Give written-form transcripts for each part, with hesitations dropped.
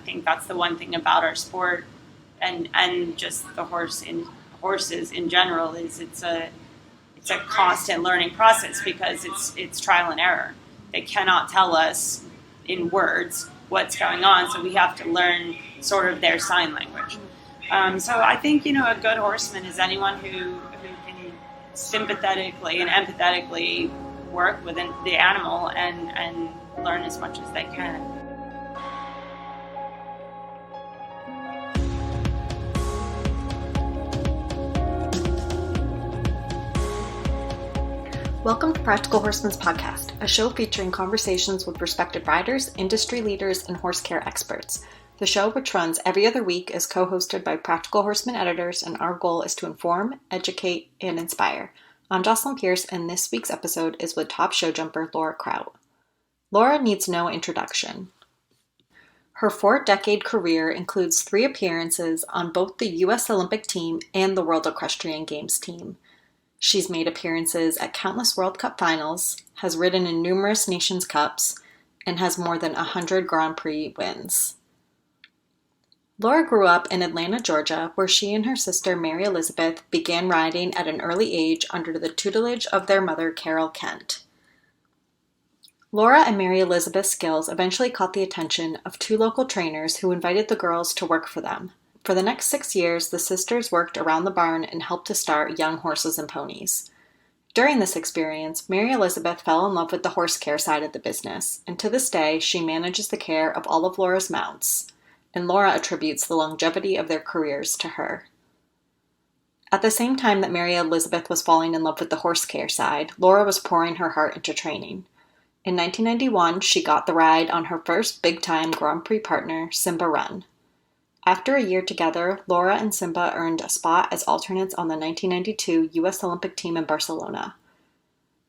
think that's the one thing about our sport and just the horses in general is it's a constant learning process because it's trial and error. They cannot tell us in words what's going on, so we have to learn sort of their sign language. So I think, a good horseman is anyone who can sympathetically and empathetically work with the animal and learn as much as they can. Welcome to Practical Horseman's podcast, a show featuring conversations with respected riders, industry leaders, and horse care experts. The show, which runs every other week, is co-hosted by Practical Horseman editors, and our goal is to inform, educate, and inspire. I'm Jocelyn Pierce, and this week's episode is with top show jumper Laura Kraut. Laura needs no introduction. Her 4-decade career includes 3 appearances on both the U.S. Olympic team and the World Equestrian Games team. She's made appearances at countless World Cup finals, has ridden in numerous Nations Cups, and has more than 100 Grand Prix wins. Laura grew up in Atlanta, Georgia, where she and her sister Mary Elizabeth began riding at an early age under the tutelage of their mother, Carol Kent. Laura and Mary Elizabeth's skills eventually caught the attention of 2 local trainers who invited the girls to work for them. For the next 6 years, the sisters worked around the barn and helped to start Young Horses and Ponies. During this experience, Mary Elizabeth fell in love with the horse care side of the business, and to this day, she manages the care of all of Laura's mounts, and Laura attributes the longevity of their careers to her. At the same time that Mary Elizabeth was falling in love with the horse care side, Laura was pouring her heart into training. In 1991, she got the ride on her first big-time Grand Prix partner, Simba Run. After a year together, Laura and Simba earned a spot as alternates on the 1992 U.S. Olympic team in Barcelona.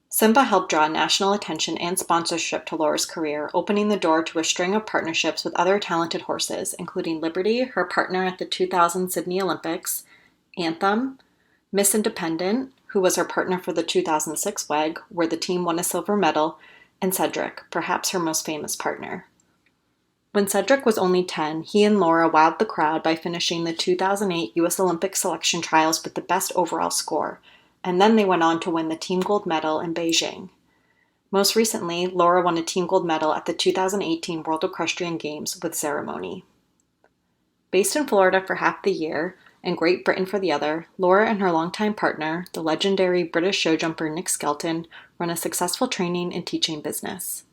Simba helped draw national attention and sponsorship to Laura's career, opening the door to a string of partnerships with other talented horses, including Liberty, her partner at the 2000 Sydney Olympics, Anthem, Miss Independent, who was her partner for the 2006 WEG, where the team won a silver medal, and Cedric, perhaps her most famous partner. When Cedric was only 10, he and Laura wowed the crowd by finishing the 2008 U.S. Olympic selection trials with the best overall score, and then they went on to win the team gold medal in Beijing. Most recently, Laura won a team gold medal at the 2018 World Equestrian Games with ceremony. Based in Florida for half the year and Great Britain for the other, Laura and her longtime partner, the legendary British show jumper Nick Skelton, run a successful training and teaching business.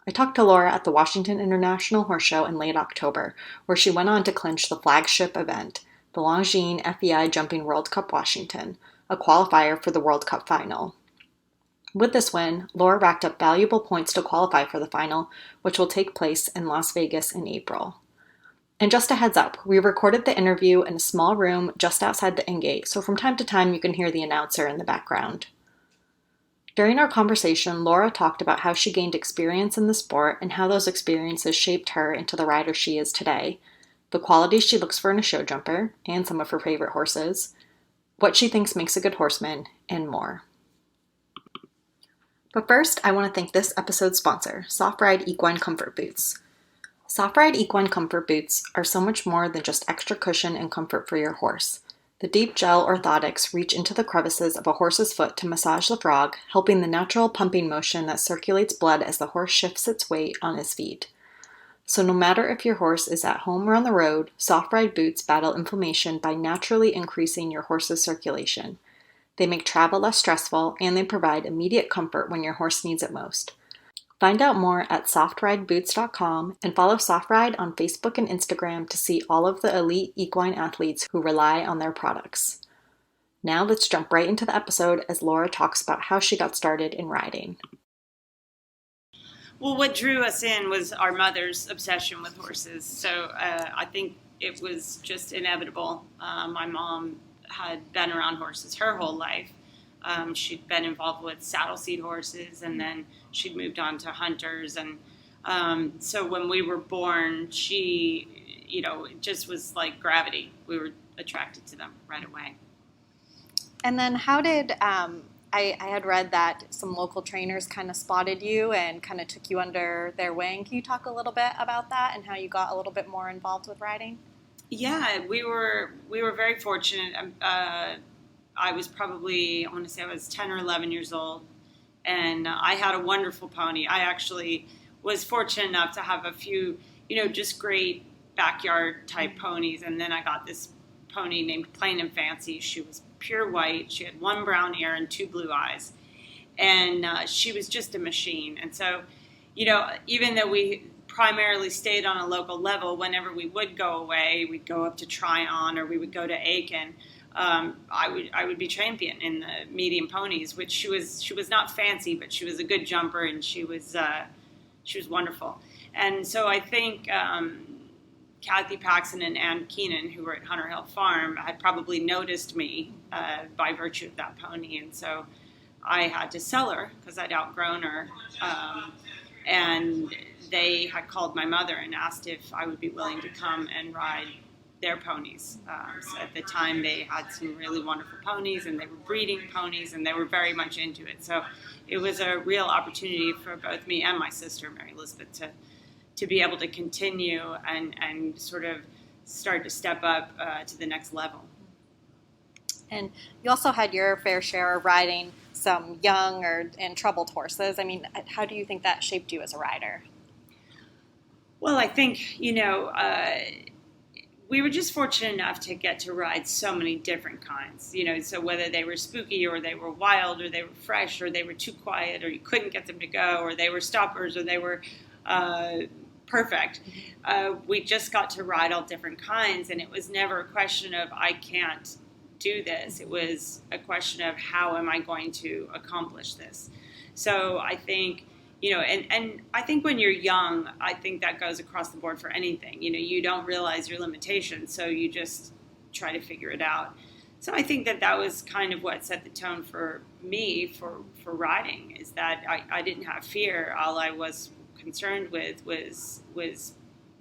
I talked to Laura at the Washington International Horse Show in late October, where she went on to clinch the flagship event, the Longines FEI Jumping World Cup Washington, a qualifier for the World Cup final. With this win, Laura racked up valuable points to qualify for the final, which will take place in Las Vegas in April. And just a heads up, we recorded the interview in a small room just outside the in-gate, so from time to time you can hear the announcer in the background. During our conversation, Laura talked about how she gained experience in the sport and how those experiences shaped her into the rider she is today, the qualities she looks for in a show jumper, and some of her favorite horses, what she thinks makes a good horseman, and more. But first, I want to thank this episode's sponsor, Soft Ride Equine Comfort Boots. Soft Ride Equine Comfort Boots are so much more than just extra cushion and comfort for your horse. The deep gel orthotics reach into the crevices of a horse's foot to massage the frog, helping the natural pumping motion that circulates blood as the horse shifts its weight on his feet. So no matter if your horse is at home or on the road, Soft Ride boots battle inflammation by naturally increasing your horse's circulation. They make travel less stressful, and they provide immediate comfort when your horse needs it most. Find out more at softrideboots.com and follow SoftRide on Facebook and Instagram to see all of the elite equine athletes who rely on their products. Now let's jump right into the episode as Laura talks about how she got started in riding. Well, what drew us in was our mother's obsession with horses. So I think it was just inevitable. My mom had been around horses her whole life. She'd been involved with saddle seat horses, and then she'd moved on to hunters. And so when we were born, she, it just was like gravity. We were attracted to them right away. And then how did I had read that some local trainers kind of spotted you and kind of took you under their wing. Can you talk a little bit about that and how you got a little bit more involved with riding? Yeah, we were very fortunate. I was probably, I want to say I was 10 or 11 years old, and I had a wonderful pony. I actually was fortunate enough to have a few, just great backyard type ponies, and then I got this pony named Plain and Fancy. She was pure white. She had one brown ear and two blue eyes, and she was just a machine. And so, even though we primarily stayed on a local level, whenever we would go away, we'd go up to Tryon or we would go to Aiken. I would be champion in the medium ponies, which she was not fancy, but she was a good jumper, and she was wonderful. And so I think Kathy Paxson and Ann Keenan, who were at Hunter Hill Farm, had probably noticed me by virtue of that pony, and so I had to sell her because I'd outgrown her. And they had called my mother and asked if I would be willing to come and ride their ponies. So at the time, they had some really wonderful ponies, and they were breeding ponies, and they were very much into it. So it was a real opportunity for both me and my sister, Mary Elizabeth, to be able to continue and sort of start to step up to the next level. And you also had your fair share of riding some young and troubled horses. I mean, how do you think that shaped you as a rider? Well, I think, we were just fortunate enough to get to ride so many different kinds, so whether they were spooky or they were wild or they were fresh or they were too quiet or you couldn't get them to go or they were stoppers or they were perfect. We just got to ride all different kinds, and it was never a question of I can't do this. It was a question of how am I going to accomplish this? So I think, and I think when you're young, I think that goes across the board for anything. You don't realize your limitations, so you just try to figure it out. So I think that was kind of what set the tone for me for riding, is that I didn't have fear. All I was concerned with was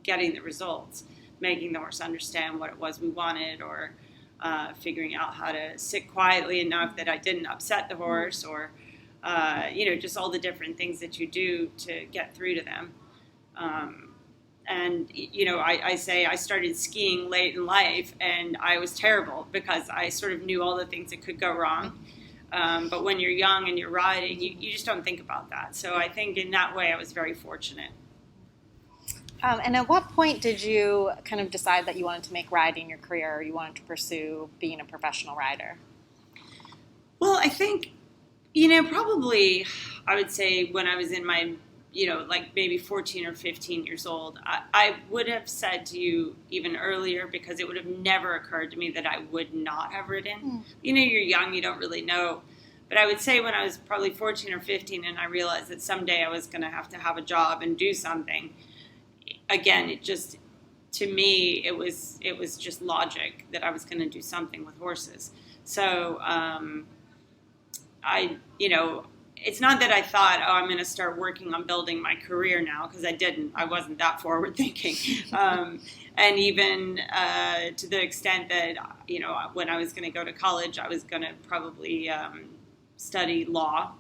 getting the results, making the horse understand what it was we wanted, or figuring out how to sit quietly enough that I didn't upset the horse, or just all the different things that you do to get through to them. I say I started skiing late in life, and I was terrible because I sort of knew all the things that could go wrong. But when you're young and you're riding, you just don't think about that. So I think in that way I was very fortunate. And at what point did you kind of decide that you wanted to make riding your career, or you wanted to pursue being a professional rider? Well, I think, probably I would say when I was in my, like maybe 14 or 15 years old, I would have said to you even earlier, because it would have never occurred to me that I would not have ridden. You're young, you don't really know. But I would say when I was probably 14 or 15 and I realized that someday I was going to have a job and do something, again, it just, to me, it was just logic that I was going to do something with horses. So it's not that I thought, I'm going to start working on building my career now, because I didn't. I wasn't that forward thinking. And even to the extent that, when I was going to go to college, I was going to probably study law.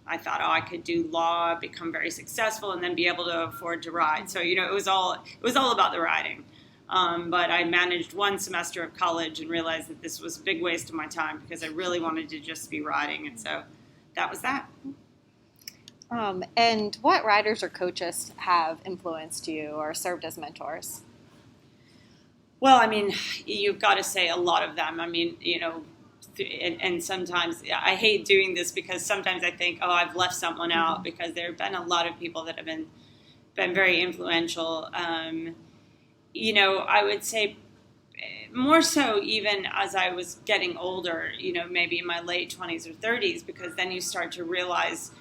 I thought, I could do law, become very successful, and then be able to afford to ride. So, it was all about the riding. But I managed one semester of college and realized that this was a big waste of my time, because I really wanted to just be riding. And so that was that. And what riders or coaches have influenced you or served as mentors? Well, I mean, you've got to say a lot of them. I mean, and sometimes I hate doing this, because sometimes I think, I've left someone out, because there have been a lot of people that have been very influential. I would say more so even as I was getting older, maybe in my late 20s or 30s, because then you start to realize,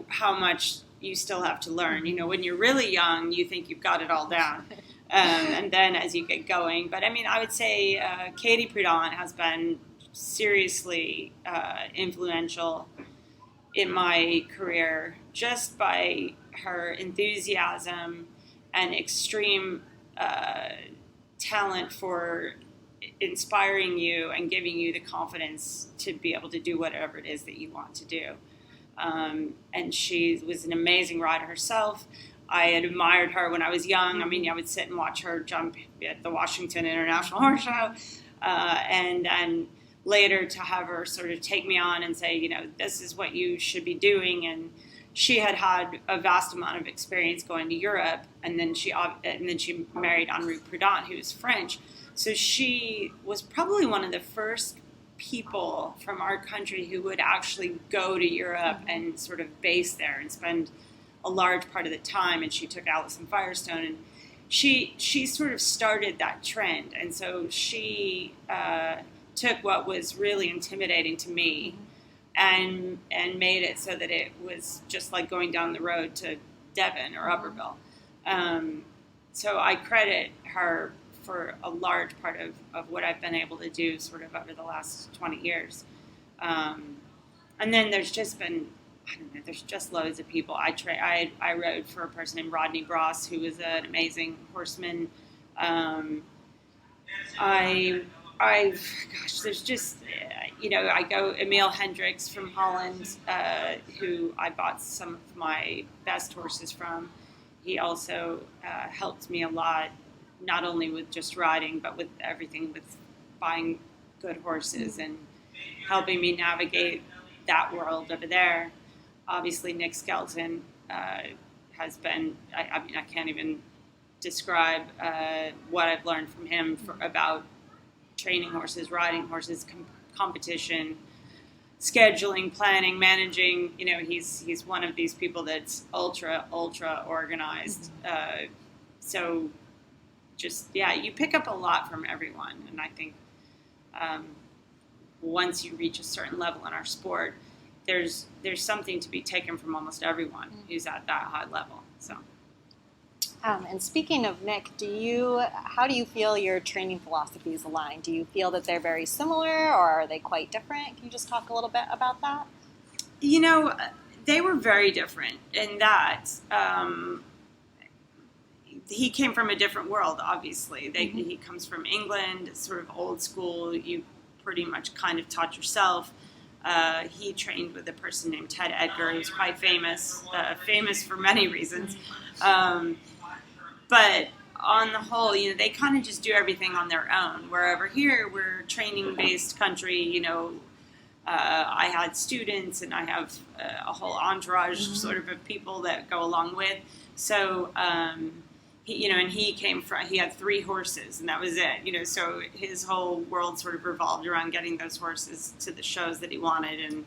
how much you still have to learn. When you're really young, you think you've got it all down. And then as you get going. But I mean, I would say Katie Prudhomme has been seriously influential in my career, just by her enthusiasm and extreme talent for inspiring you and giving you the confidence to be able to do whatever it is that you want to do. And she was an amazing rider herself. I had admired her when I was young. I mean, I would sit and watch her jump at the Washington International Horse Show. And later to have her sort of take me on and say, this is what you should be doing. And she had a vast amount of experience going to Europe. And then she married Henri Prudent, who was French. So she was probably one of the first people from our country who would actually go to Europe and sort of base there and spend a large part of the time. And she took Alison Firestone, and she sort of started that trend. And so she took what was really intimidating to me and made it so that it was just like going down the road to Devon or Upperville. So I credit her for a large part of what I've been able to do sort of over the last 20 years. And then there's just been, there's just loads of people. I rode for a person named Rodney Bross, who was an amazing horseman. There's just, I go, Emil Hendricks from Holland, who I bought some of my best horses from. He also helped me a lot, not only with just riding, but with everything, with buying good horses and helping me navigate that world over there. Obviously, Nick Skelton has been, I can't even describe what I've learned from him about training horses, riding horses, competition, scheduling, planning, managing. He's one of these people that's ultra organized. So just, you pick up a lot from everyone. And I think once you reach a certain level in our sport, there's something to be taken from almost everyone who's at that high level. So. And speaking of Nick, how do you feel your training philosophies align? Do you feel that they're very similar, or are they quite different? Can you just talk a little bit about that? They were very different in that he came from a different world, obviously. He comes from England, sort of old school. You pretty much kind of taught yourself. He trained with a person named Ted Edgar, who's quite famous for many reasons. But on the whole, they kind of just do everything on their own. Wherever here, we're training-based country. I had students, and I have a whole entourage sort of people that go along with. So, he had 3 horses, and that was it. So his whole world sort of revolved around getting those horses to the shows that he wanted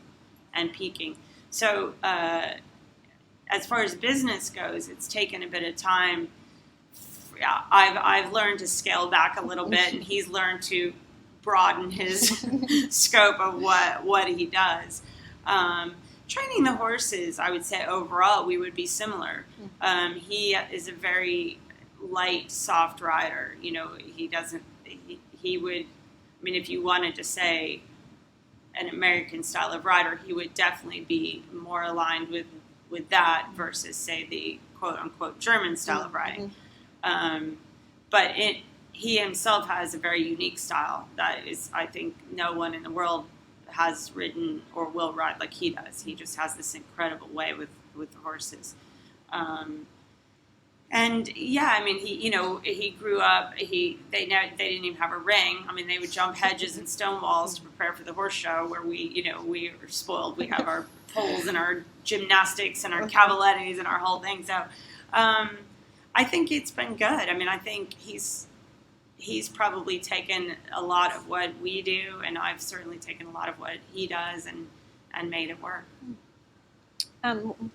and peaking. So, as far as business goes, it's taken a bit of time. I've learned to scale back a little bit, and he's learned to broaden his scope of what he does. Training the horses, I would say overall we would be similar. He is a very light, soft rider. He would, if you wanted to say an American style of rider, he would definitely be more aligned with that versus, say, the quote-unquote German style of riding. But he himself has a very unique style that is, I think, no one in the world has ridden or will ride like he does. He just has this incredible way with the horses. He grew up. They didn't even have a ring. They would jump hedges and stone walls to prepare for the horse show, where we are spoiled. We have our poles and our gymnastics and our cavalettes and our whole thing. So, I think it's been good. I think he's probably taken a lot of what we do, and I've certainly taken a lot of what he does and made it work.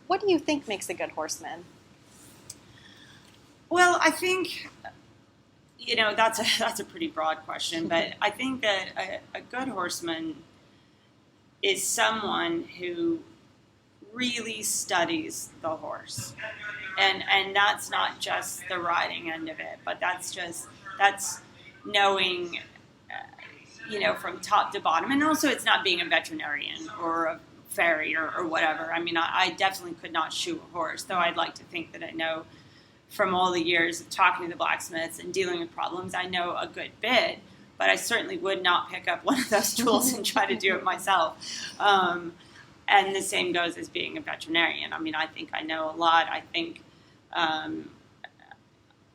What do you think makes a good horseman? Well, I think, that's a pretty broad question, but I think that a good horseman is someone who really studies the horse. And that's not just the riding end of it, but that's knowing, from top to bottom. And also it's not being a veterinarian or a farrier or whatever. I definitely could not shoe a horse, though I'd like to think that I know from all the years of talking to the blacksmiths and dealing with problems, I know a good bit. but I certainly would not pick up one of those tools and try to do it myself. And the same goes as being a veterinarian. I mean, I think I know a lot. I think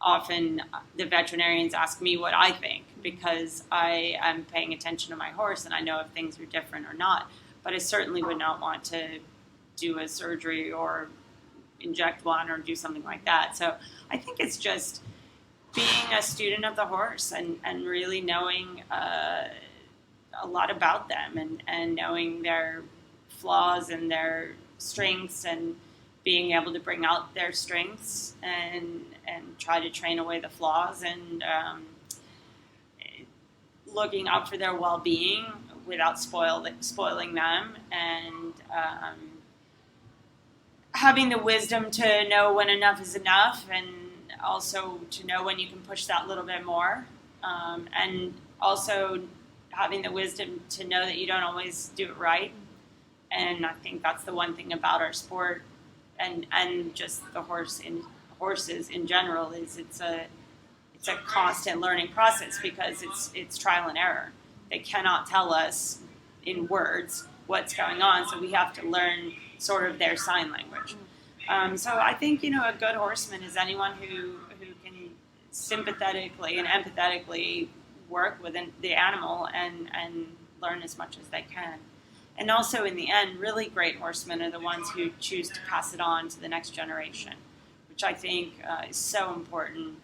often the veterinarians ask me what I think because I am paying attention to my horse and I know if things are different or not. But I certainly would not want to do a surgery or inject one or do something like that. So I think it's just being a student of the horse and really knowing a lot about them and knowing their flaws and their strengths and being able to bring out their strengths and try to train away the flaws and looking out for their well-being without spoiling them and having the wisdom to know when enough is enough and also to know when you can push that little bit more and also having the wisdom to know that you don't always do it right. And I think that's the one thing about our sport and just the horses in general is it's a constant learning process because it's trial and error. They cannot tell us in words what's going on, so we have to learn sort of their sign language. So I think a good horseman is anyone who can sympathetically and empathetically work with the animal and learn as much as they can. And also, in the end, really great horsemen are the ones who choose to pass it on to the next generation, which I think is so important,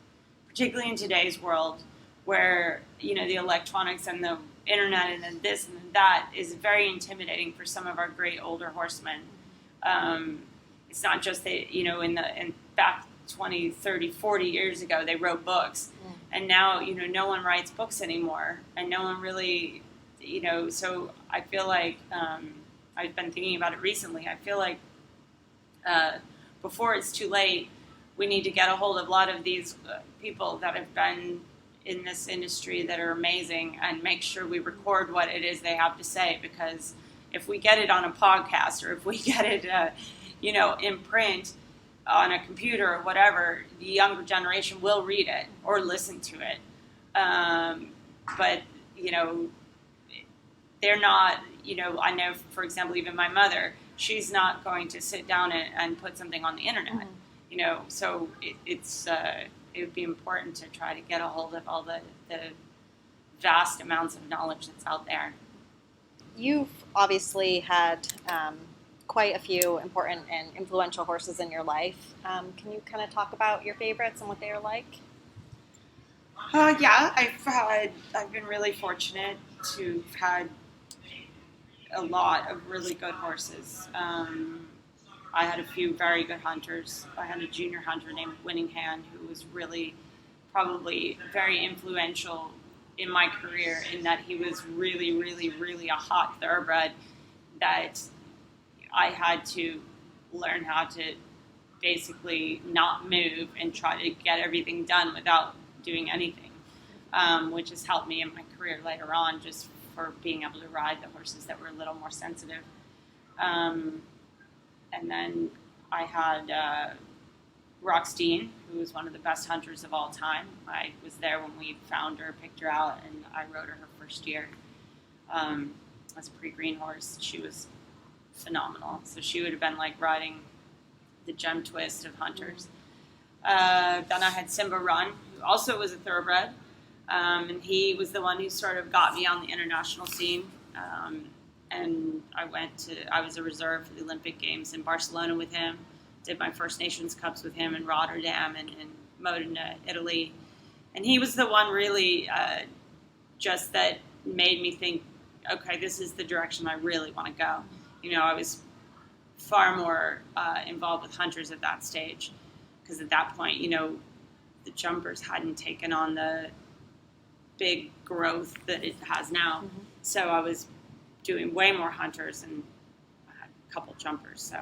particularly in today's world where, the electronics and the internet and then this and then that is very intimidating for some of our great older horsemen. It's not just that, in back 20, 30, 40 years ago, they wrote books. And now, no one writes books anymore. And no one really... so I feel like I've been thinking about it recently. I feel like before it's too late, we need to get a hold of a lot of these people that have been in this industry that are amazing and make sure we record what it is they have to say, because if we get it on a podcast or if we get it, in print on a computer or whatever, the younger generation will read it or listen to it. But they're not, I know, for example, even my mother, she's not going to sit down and put something on the internet, so it would be important to try to get a hold of all the vast amounts of knowledge that's out there. You've obviously had quite a few important and influential horses in your life. Can you kind of talk about your favorites and what they are like? Yeah, I've been really fortunate to have had a lot of really good horses. I had a few very good hunters. I had a junior hunter named Winningham who was really probably very influential in my career in that he was really, really, really a hot thoroughbred that I had to learn how to basically not move and try to get everything done without doing anything, which has helped me in my career later on just for being able to ride the horses that were a little more sensitive. And then I had Roxteen, who was one of the best hunters of all time. I was there when we found her, picked her out, and I rode her first year as a pre-green horse. She was phenomenal. So she would have been like riding the gem twist of hunters. Then I had Simba Run, who also was a thoroughbred. And he was the one who sort of got me on the international scene. And I was a reserve for the Olympic Games in Barcelona with him, did my First Nations Cups with him in Rotterdam and Modena, Italy. And he was the one really just that made me think, okay, this is the direction I really want to go. I was far more involved with hunters at that stage because at that point, the jumpers hadn't taken on the big growth that it has now. Mm-hmm. So I was doing way more hunters and I had a couple jumpers. So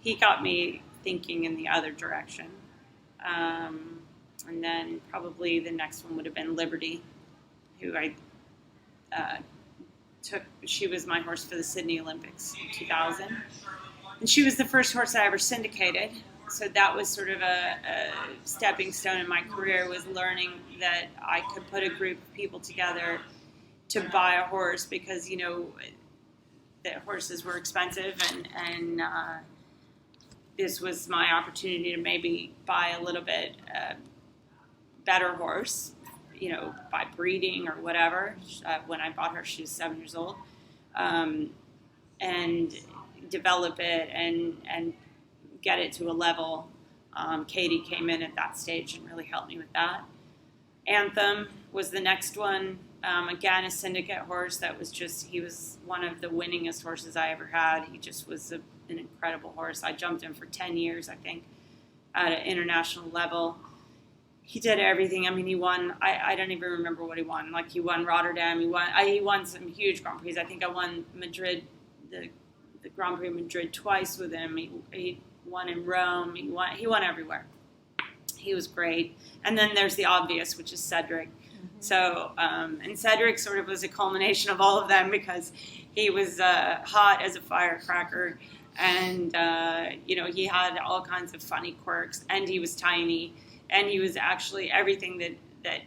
he got me thinking in the other direction. And then probably the next one would have been Liberty, who I took. She was my horse for the Sydney Olympics in 2000. And she was the first horse I ever syndicated. So that was sort of a stepping stone in my career, was learning that I could put a group of people together to buy a horse because, you know, the horses were expensive, and this was my opportunity to maybe buy a little bit better horse, you know, by breeding or whatever. When I bought her, she was 7 years old, and develop it and get it to a level. Katie came in at that stage and really helped me with that. Anthem was the next one. Again, a syndicate horse that was he was one of the winningest horses I ever had. He just was an incredible horse. I jumped him for 10 years, I think, at an international level. He did everything. I mean, he won, I don't even remember what he won. Like, he won Rotterdam. He won some huge Grand Prix. I think I won Madrid, the Grand Prix of Madrid twice with him. He won in Rome. He won everywhere. He was great. And then there's the obvious, which is Cedric. Mm-hmm. So, and Cedric sort of was a culmination of all of them because he was hot as a firecracker. And, you know, he had all kinds of funny quirks. And he was tiny. And he was actually everything that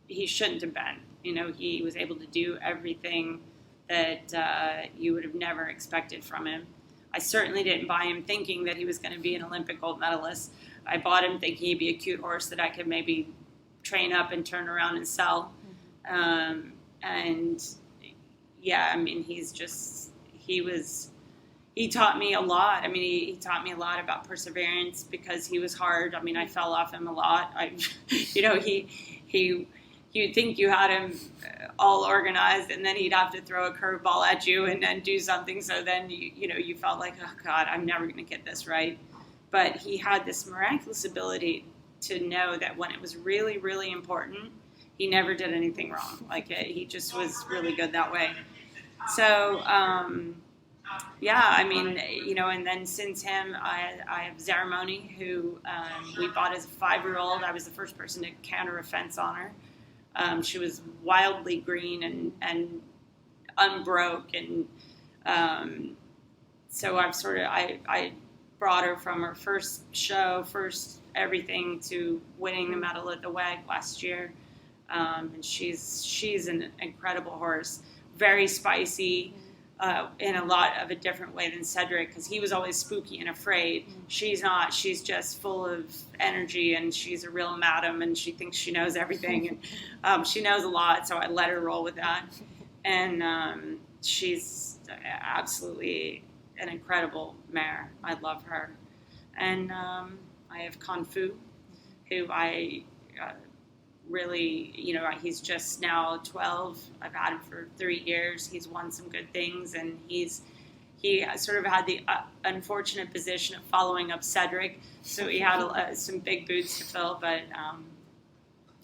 he shouldn't have been. You know, he was able to do everything that you would have never expected from him. I certainly didn't buy him thinking that he was going to be an Olympic gold medalist. I bought him thinking he'd be a cute horse that I could maybe train up and turn around and sell. And yeah, I mean, he taught me a lot. I mean, he taught me a lot about perseverance because he was hard. I mean, I fell off him a lot. You know, you'd think you had him all organized, and then he'd have to throw a curveball at you and then do something. So then you felt like, oh God, I'm never going to get this right. But he had this miraculous ability to know that when it was really, really important, he never did anything wrong. Like, he just was really good that way. So, yeah, I mean, you know, and then since him, I have Zeramoni, who we bought as a 5-year-old. I was the first person to counter a fence on her. She was wildly green and unbroke, and so I brought her from her first show, first everything, to winning the medal at the WAG last year, and she's an incredible horse, very spicy. In a lot of a different way than Cedric, because he was always spooky and afraid. She's not. She's just full of energy, and she's a real madam, and she thinks she knows everything, and she knows a lot, so I let her roll with that. And she's absolutely an incredible mare. I love her. And I have Kanfu, who I really, you know, he's just now 12. I've had him for 3 years. He's won some good things, and he sort of had the unfortunate position of following up Cedric, so he had some big boots to fill, but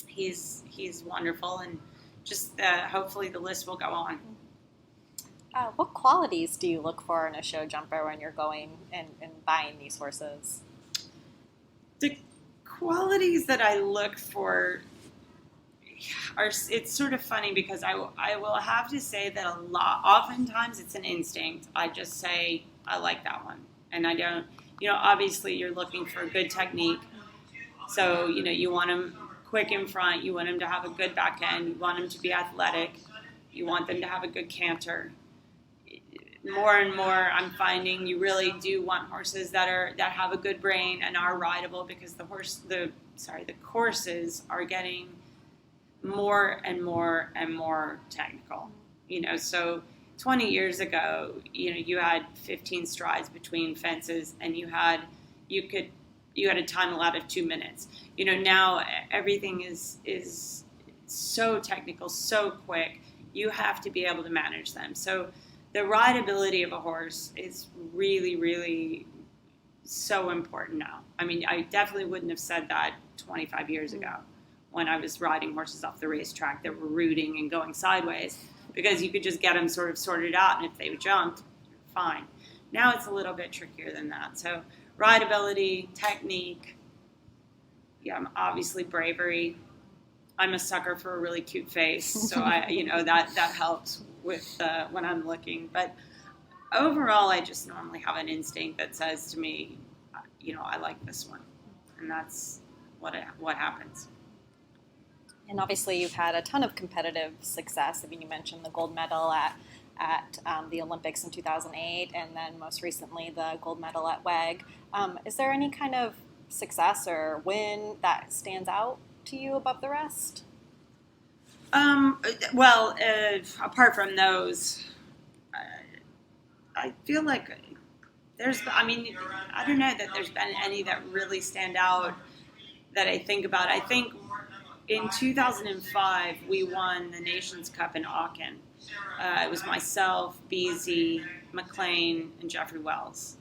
he's wonderful, and just hopefully the list will go on. What qualities do you look for in a show jumper when you're going and buying these horses? The qualities that I look for it's sort of funny because I will have to say that oftentimes it's an instinct. I just say, I like that one. And I don't, you know, obviously you're looking for a good technique. So, you know, you want them quick in front. You want them to have a good back end. You want them to be athletic. You want them to have a good canter. More and more, I'm finding you really do want horses that have a good brain and are rideable, because the courses are getting more and more and more technical. You know, so 20 years ago, you know, you had 15 strides between fences, and you had a time allowed of 2 minutes. You know, now everything is so technical, so quick. You have to be able to manage them. So the rideability of a horse is really, really so important now. I mean, I definitely wouldn't have said that 25 years ago when I was riding horses off the racetrack that were rooting and going sideways, because you could just get them sort of sorted out, and if they jumped, fine. Now it's a little bit trickier than that. So rideability, technique, obviously bravery. I'm a sucker for a really cute face, so that helps with when I'm looking. But overall, I just normally have an instinct that says to me, you know, I like this one, and that's what happens. And obviously you've had a ton of competitive success. I mean, you mentioned the gold medal at the Olympics in 2008, and then most recently the gold medal at WEG. Is there any kind of success or win that stands out to you above the rest? Well, apart from those, I feel like I don't know that there's been any that really stand out that I think about. I think in 2005, we won the Nations Cup in Aachen. It was myself, Beasy, McLean, and Jeffrey Wells.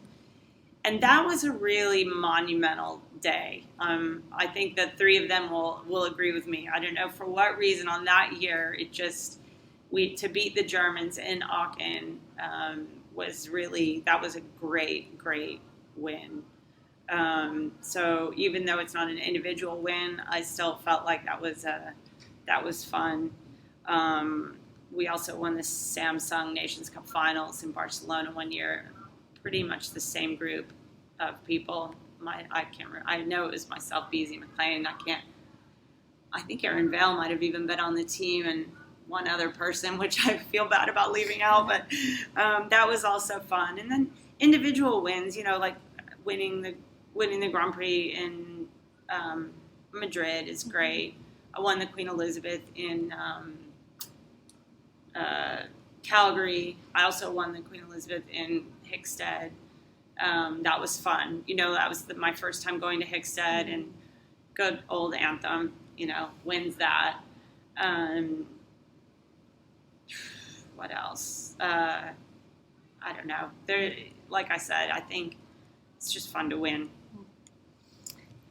And that was a really monumental day. I think that three of them will agree with me. I don't know for what reason on that year, to beat the Germans in Aachen that was a great, great win. So even though it's not an individual win, I still felt like that was fun. We also won the Samsung Nations Cup Finals in Barcelona one year. Pretty much the same group of people. I can't remember. I know it was myself, Beasy, McLean. I think Erin Vale might have even been on the team, and one other person, which I feel bad about leaving out, but that was also fun. And then individual wins, like winning the Grand Prix in Madrid is great. I won the Queen Elizabeth in Calgary. I also won the Queen Elizabeth in Hickstead. That was fun. That was my first time going to Hickstead, and good old Anthem, wins that. What else? I don't know. Like I said, I think it's just fun to win.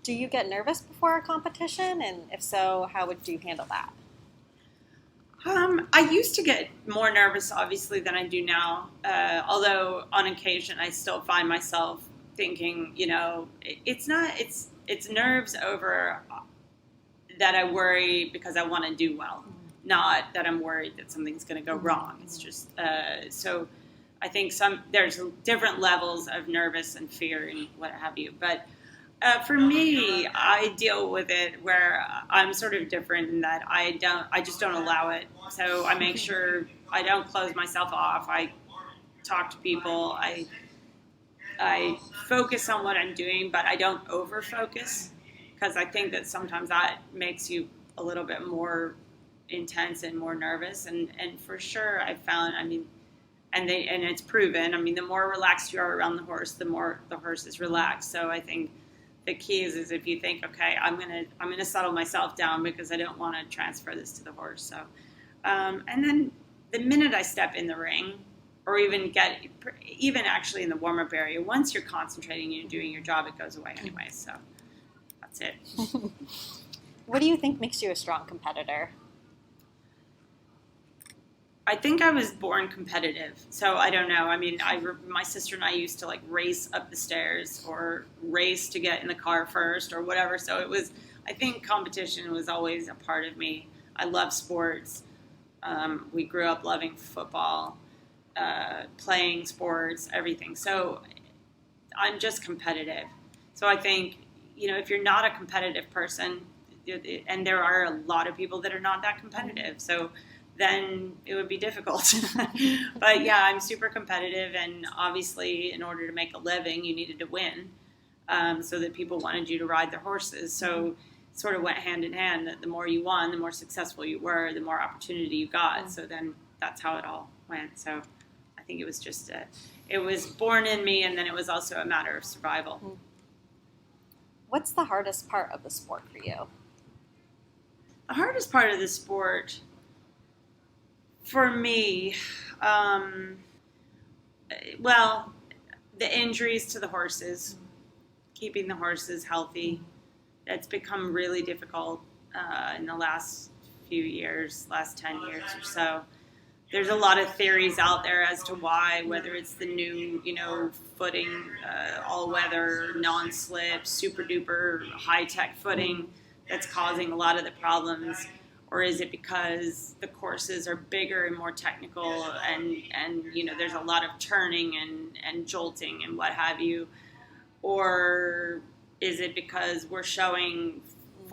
Do you get nervous before a competition? And if so, how would you handle that? I used to get more nervous, obviously, than I do now. Although on occasion, I still find myself thinking, it's nerves over that I worry because I want to do well, not that I'm worried that something's going to go wrong. It's just so. I think there's different levels of nervous and fear and what have you, but. For me, I deal with it where I'm sort of different in that I just don't allow it. So I make sure I don't close myself off. I talk to people. I focus on what I'm doing, but I don't over focus because I think that sometimes that makes you a little bit more intense and more nervous. And for sure, I found, and it's proven. The more relaxed you are around the horse, the more the horse is relaxed. So I think. The key is if you think, okay, I'm gonna settle myself down because I don't want to transfer this to the horse. So, and then the minute I step in the ring, or even actually in the warm up area, once you're concentrating and you're doing your job, it goes away anyway. So that's it. What do you think makes you a strong competitor? I think I was born competitive, so I don't know. My sister and I used to race up the stairs or race to get in the car first or whatever. So I think competition was always a part of me. I love sports. We grew up loving football, playing sports, everything. So I'm just competitive. So I think, if you're not a competitive person, and there are a lot of people that are not that competitive, so then it would be difficult. But yeah, I'm super competitive, and obviously in order to make a living, you needed to win, so that people wanted you to ride their horses. So it sort of went hand in hand, that the more you won, the more successful you were, the more opportunity you got. So then that's how it all went. So I think it was just it was born in me, and then it was also a matter of survival. What's the hardest part of the sport for you? The hardest part of the sport for me, the injuries to the horses, keeping the horses healthy, that's become really difficult in the last few years, last 10 years or so. There's a lot of theories out there as to why, whether it's the new, footing, all-weather, non-slip, super-duper high-tech footing that's causing a lot of the problems. Or is it because the courses are bigger and more technical and there's a lot of turning and jolting and what have you? Or is it because we're showing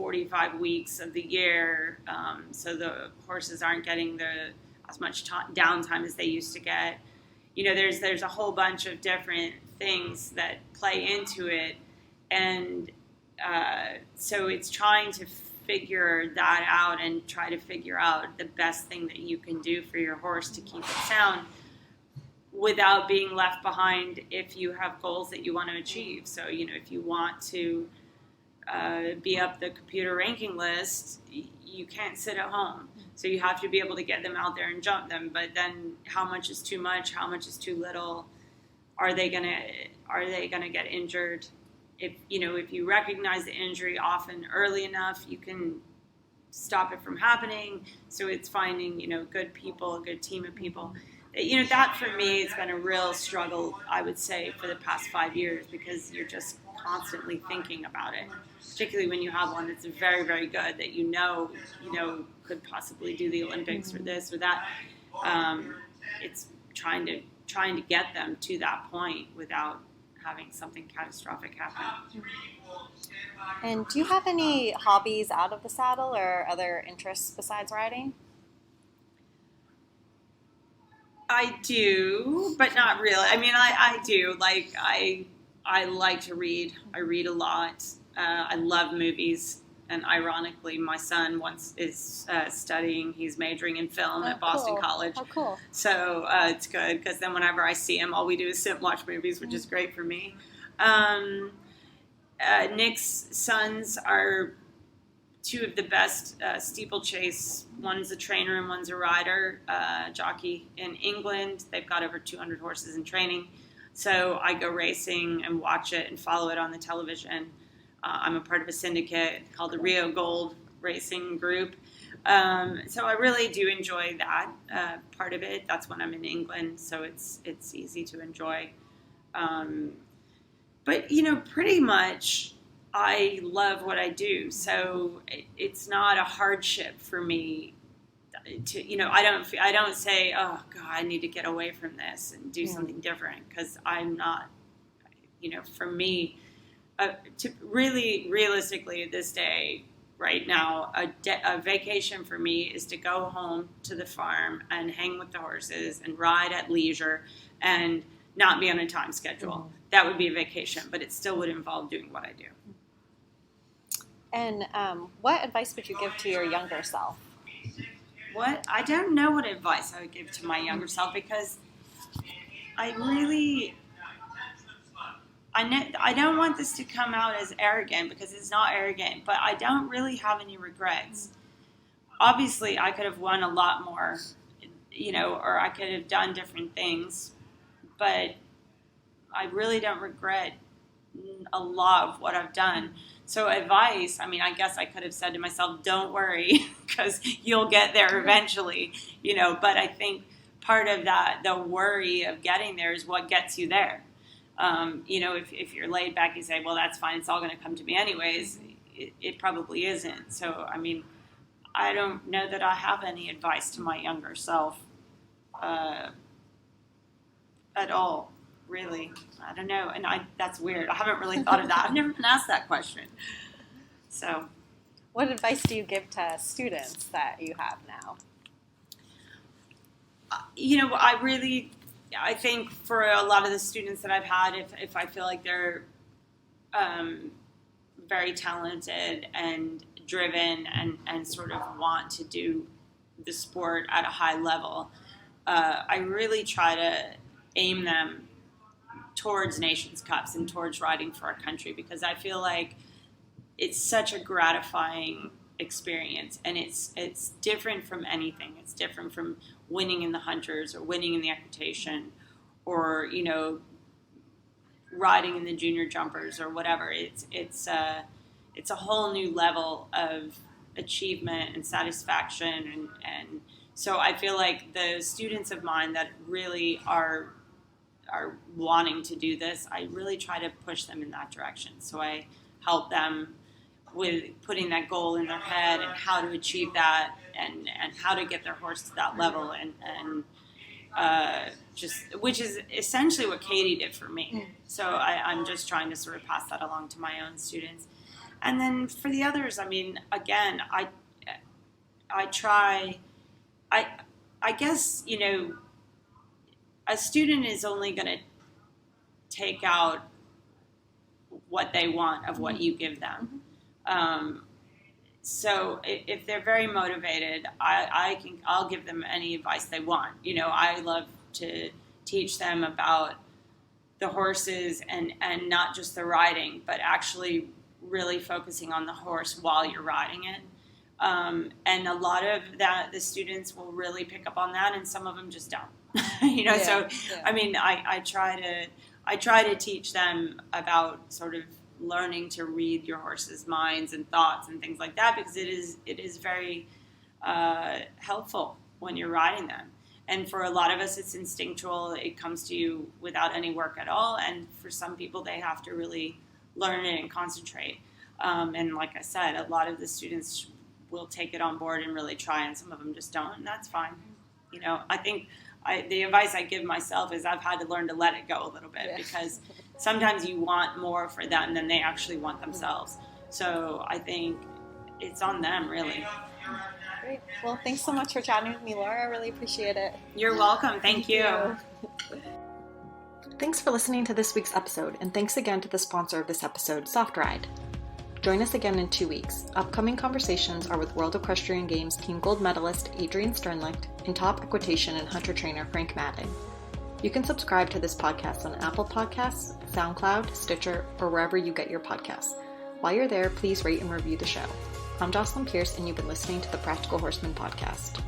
45 weeks of the year, so the horses aren't getting as much downtime as they used to get. There's a whole bunch of different things that play into it, and so it's trying to figure that out and try to figure out the best thing that you can do for your horse to keep it sound without being left behind if you have goals that you want to achieve. So, if you want to be up the computer ranking list, you can't sit at home. So you have to be able to get them out there and jump them. But then how much is too much? How much is too little? Are they gonna get injured? If you recognize the injury often early enough, you can stop it from happening. So it's finding, good people, a good team of people. That for me has been a real struggle, I would say, for the past 5 years, because you're just constantly thinking about it, particularly when you have one that's very, very good that could possibly do the Olympics or this or that. It's trying to get them to that point without having something catastrophic happen. And do you have any hobbies out of the saddle or other interests besides riding? I do, but not really. I mean, I do. Like, I like to read. I read a lot. I love movies. And ironically, my son is studying. He's majoring in film at Boston College. Oh, cool. So it's good, because then whenever I see him, all we do is sit and watch movies, which is great for me. Nick's sons are two of the best steeplechase. One's a trainer and one's a rider, jockey in England. They've got over 200 horses in training. So I go racing and watch it and follow it on the television. I'm a part of a syndicate called the Rio Gold Racing Group. So I really do enjoy that part of it. That's when I'm in England, so it's easy to enjoy. But, pretty much I love what I do. So it's not a hardship for me to, I don't say, oh, God, I need to get away from this and do something different, because I'm not, for me, to really realistically this day, right now, a vacation for me is to go home to the farm and hang with the horses and ride at leisure and not be on a time schedule. Mm-hmm. That would be a vacation, but it still would involve doing what I do. And what advice would you give to your younger self? I don't know what advice I would give to my younger self, because I don't want this to come out as arrogant, because it's not arrogant, but I don't really have any regrets. Obviously, I could have won a lot more, or I could have done different things, but I really don't regret a lot of what I've done. So advice, I guess I could have said to myself, don't worry, because you'll get there eventually, but I think part of that, the worry of getting there, is what gets you there. If you're laid back, you say, well, that's fine, it's all going to come to me anyways. It probably isn't. So, I don't know that I have any advice to my younger self at all, really. I don't know. And that's weird. I haven't really thought of that. I've never been asked that question. So, what advice do you give to students that you have now? I think for a lot of the students that I've had, if I feel like they're very talented and driven and sort of want to do the sport at a high level, I really try to aim them towards Nations Cups and towards riding for our country, because I feel like it's such a gratifying experience, and it's different from anything. It's different from winning in the Hunters or winning in the equitation, or riding in the junior jumpers or whatever. It's a whole new level of achievement and satisfaction, and so I feel like the students of mine that really are wanting to do this, I really try to push them in that direction. So I help them with putting that goal in their head and how to achieve that, and how to get their horse to that level, and which is essentially what Katie did for me. So I'm just trying to sort of pass that along to my own students. And then for the others, I mean, again, I try, I guess, you know, a student is only going to take out what they want of what you give them. So if they're very motivated, I'll give them any advice they want. You know, I love to teach them about the horses and not just the riding, but actually really focusing on the horse while you're riding it. And a lot of that, the students will really pick up on that, and some of them just don't. You know, I mean, I try to teach them about sort of learning to read your horse's minds and thoughts and things like that, because it is very helpful when you're riding them. And for a lot of us, it's instinctual. It comes to you without any work at all. And for some people, they have to really learn it and concentrate. And like I said, a lot of the students will take it on board and really try, and some of them just don't, and that's fine. You know, I think the advice I give myself is I've had to learn to let it go a little bit, because sometimes you want more for them than they actually want themselves. So I think it's on them, really. Great. Well, thanks so much for chatting with me, Laura. I really appreciate it. You're welcome. Thank you. Thanks for listening to this week's episode, and thanks again to the sponsor of this episode, Soft Ride. Join us again in 2 weeks. Upcoming conversations are with World Equestrian Games team gold medalist Adrian Sternlicht and top equitation and hunter trainer Frank Madden. You can subscribe to this podcast on Apple Podcasts, SoundCloud, Stitcher, or wherever you get your podcasts. While you're there, please rate and review the show. I'm Jocelyn Pierce, and you've been listening to the Practical Horseman podcast.